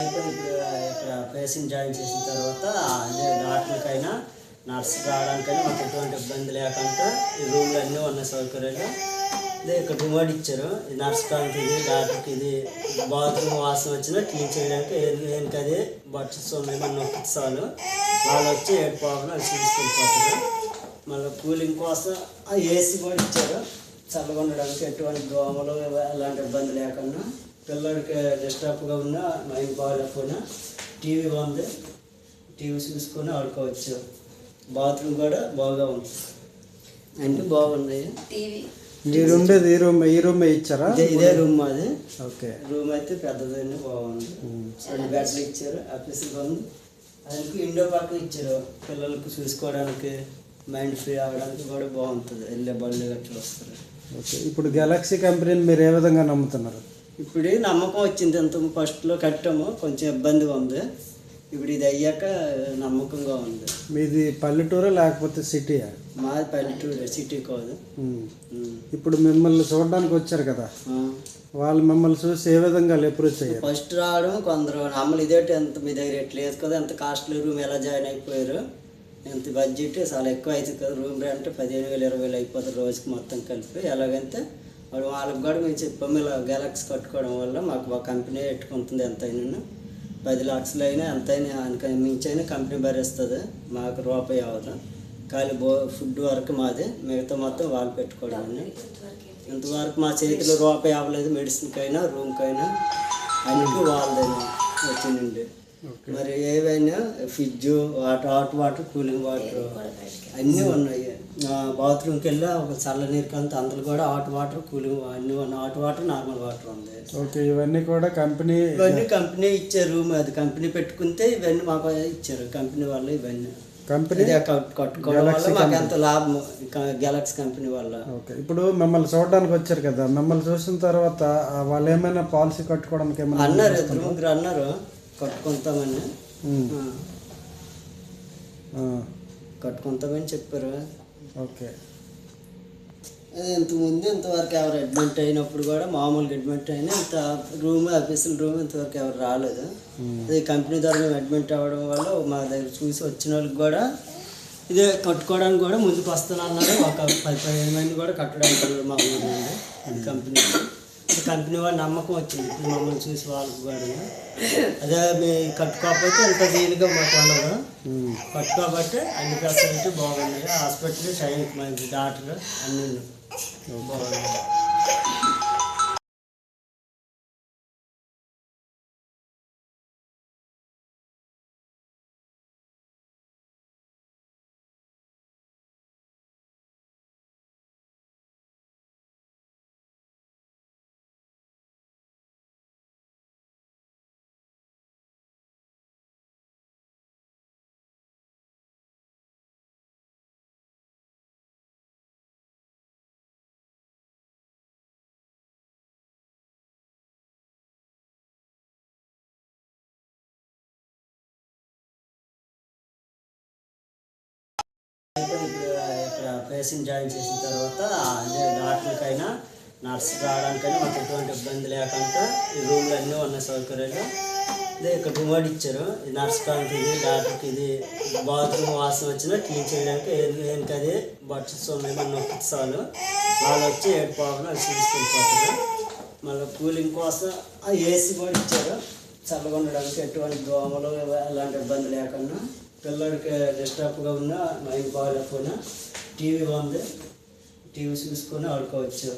ఇప్పుడు ఇక్కడ patient join చేసిన తర్వాత అదే డాక్టర్కైనా నర్స్ రావడానికైనా మాకు ఎటువంటి ఇబ్బంది లేకుండా ఈ రూమ్లు అన్నీ ఉన్న సౌకర్యాలు. అదే ఇక్కడ రిమోట్ ఇచ్చారు. ఈ నర్స్ కాంతి ఇది, డాక్టర్కి ఇది, బాత్రూమ్ వాసన వచ్చినా క్లీన్ చేయడానికి ఏనికి అది బట్టర్స్ ఉన్నాయి, మన నొక్కి చాలు వాళ్ళు వచ్చి ఏడు పోవాలి అది తీసుకెళ్ళిపోతారు. మళ్ళీ కూలింగ్ కోసం ఏసీ కూడా ఇచ్చారు, చల్లగా ఉండడానికి ఎటువంటి దోమలు అలాంటి ఇబ్బంది లేకుండా. పిల్లలకి డిస్టర్బ్గా ఉన్నా మైండ్ బాగాలేకపోయినా టీవీ ఉంది, టీవీ చూసుకొని ఆడుకోవచ్చు. బాత్రూమ్ కూడా బాగా ఉంది, అన్నీ బాగున్నాయి. టీవీ మీరు ఉండేది ఈ రూమ్ ఇచ్చారా? ఇదే రూమ్ అది. ఓకే, రూమ్ అయితే పెద్దదండి, బాగుంది. 2 బెడ్లు ఇచ్చారు, ఆఫీస్ బాగుంది. దానికి ఇండో పక్కన ఇచ్చారు, పిల్లలకి చూసుకోవడానికి మైండ్ ఫ్రీ అవ్వడానికి కూడా బాగుంటుంది. వెళ్ళే బళ్ళు గట్లా వస్తారు. ఓకే, ఇప్పుడు గెలాక్సీ కంపెనీని మీరు ఏ విధంగా నమ్ముతున్నారు? ఇప్పుడు నమ్మకం వచ్చింది. అంత ఫస్ట్లో కట్టాము, కొంచెం ఇబ్బందిగా ఉంది. ఇప్పుడు ఇది అయ్యాక నమ్మకంగా ఉంది. మీది పల్లెటూరా లేకపోతే సిటీయా? మాది పల్లెటూరు, సిటీ కాదు. ఇప్పుడు మిమ్మల్ని చూడడానికి వచ్చారు కదా, వాళ్ళు మిమ్మల్ని చూసి ఏ విధంగా అప్రోచ్ అయ్యారు? ఫస్ట్ రావడం కొందరు నమ్మలు ఇదేంటి ఎంత మీ దగ్గర ఎట్లేదు కదా, ఎంత కాస్ట్లీ రూమ్ ఎలా జాయిన్ అయిపోయారు, ఎంత బడ్జెట్ చాలా ఎక్కువ అవుతుంది కదా, రూమ్ రెంట్ 15,000 20,000 అయిపోతుంది రోజుకి మొత్తం కలిపి. ఎలాగంటే వాడు వాళ్ళకి కూడా మేము చెప్పాము, ఇలా గెలాక్సీ కట్టుకోవడం వల్ల మాకు ఒక కంపెనీ పెట్టుకుంటుంది, ఎంతైనా 10 లక్షలు అయినా ఎంతైనా మించైనా కంపెనీ భరిస్తుంది, మాకు రూపాయి అవ్వదు. ఖాళీ ఫుడ్ వరకు మాది, మిగతా మొత్తం వాళ్ళు పెట్టుకోవడం. ఇంతవరకు మా చేతిలో రూపాయి అవ్వలేదు, మెడిసిన్కైనా రూమ్కైనా అన్నిటికీ వాళ్ళదైనా వచ్చిందండి. మరి ఏవైనా fridge, hot water, cooling water అన్నీ ఉన్నాయి. బాత్రూమ్కి వెళ్ళి ఒక చల్ల నీరు కంత అందులో కూడా హాట్ వాటర్, కూలింగ్ అన్నీ ఉన్నాయి. హాట్ వాటర్, నార్మల్ వాటర్ ఉంది. ఓకే, ఇవన్నీ కూడా కంపెనీ ఇచ్చారు. రూమ్ అది కంపెనీ పెట్టుకుంటే ఇవన్నీ మాకు ఇచ్చారు కంపెనీ వాళ్ళు. ఇవన్నీ కంపెనీ కట్టుకోవడం వల్ల మాకు ఎంత లాభం గెలాక్సీ కంపెనీ వల్ల. ఓకే, ఇప్పుడు మిమ్మల్ని చూడడానికి వచ్చారు కదా, మిమ్మల్ని చూసిన తర్వాత వాళ్ళు ఏమైనా పాలసీ కట్టుకోవడానికి ఏమైనా అన్నారు, 2-3 అన్నారు కట్టుకుంటామని. కట్టుకుంటామని చెప్పారు. ఓకే, ఇంతవరకు ఎవరు అడ్మిట్ అయినప్పుడు కూడా మామూలుగా అడ్మిట్ అయినా ఇంత రూమ్, ఆఫీసుల రూమ్ ఇంతవరకు ఎవరు రాలేదు. అది కంపెనీ ద్వారా మేము అడ్మిట్ అవ్వడం వల్ల మా దగ్గర చూసి వచ్చిన వాళ్ళకి కూడా ఇదే కట్టుకోవడానికి కూడా ముందుకు వస్తానన్నారు. ఒక 10-15 మంది కూడా కట్టడానికి మా ఊరు నుండి. అది కంపెనీ వాళ్ళ నమ్మకం వచ్చింది ఇప్పుడు మమ్మల్ని చూసి వాళ్ళకి కూడా. అదే మీ కట్టుకోకపోతే ఇంత దీనిగా మాకు ఉండదు. కట్టుకోబట్టి అన్ని ఫెసిలిటీ బాగున్నాయి. హాస్పిటల్ టైంకి మంచి డాక్టర్ అన్నీ బాగున్నాయి. ఇప్పుడు ఇక్కడ పేషెంట్ జాయిన్ చేసిన తర్వాత అదే డాక్టర్కైనా నర్స్ రావడానికైనా మాకు ఎటువంటి ఇబ్బంది లేకుండా ఈ రూమ్లు అన్నీ ఉన్న సౌకర్యాలు. అదే ఇక్కడ రిమోట్ ఇచ్చారు. ఈ నర్స్ కాంతి ఇది, డాక్టర్కి ఇది, బాత్రూమ్ వాసన వచ్చినా క్లీన్ చేయడానికి ఏనికి అది బట్టర్స్ ఉన్నాయి, మన నొక్కి చాలు వాళ్ళు వచ్చి ఏడు పోవాలి అది తీసుకెళ్ళిపోతారు. మళ్ళీ కూలింగ్ కోసం ఏసీ కూడా ఇచ్చారు, చల్లగా ఉండడానికి ఎటువంటి దోమలు అలాంటి ఇబ్బంది లేకుండా. పిల్లలకి డిస్టర్బ్గా ఉన్నా మైండ్ బాగాలేకపోయినా టీవీ ఉంది, టీవీ చూసుకొని ఆడుకోవచ్చు.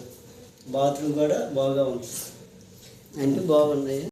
బాత్రూమ్ కూడా బాగా ఉంది, అన్నీ బాగున్నాయి.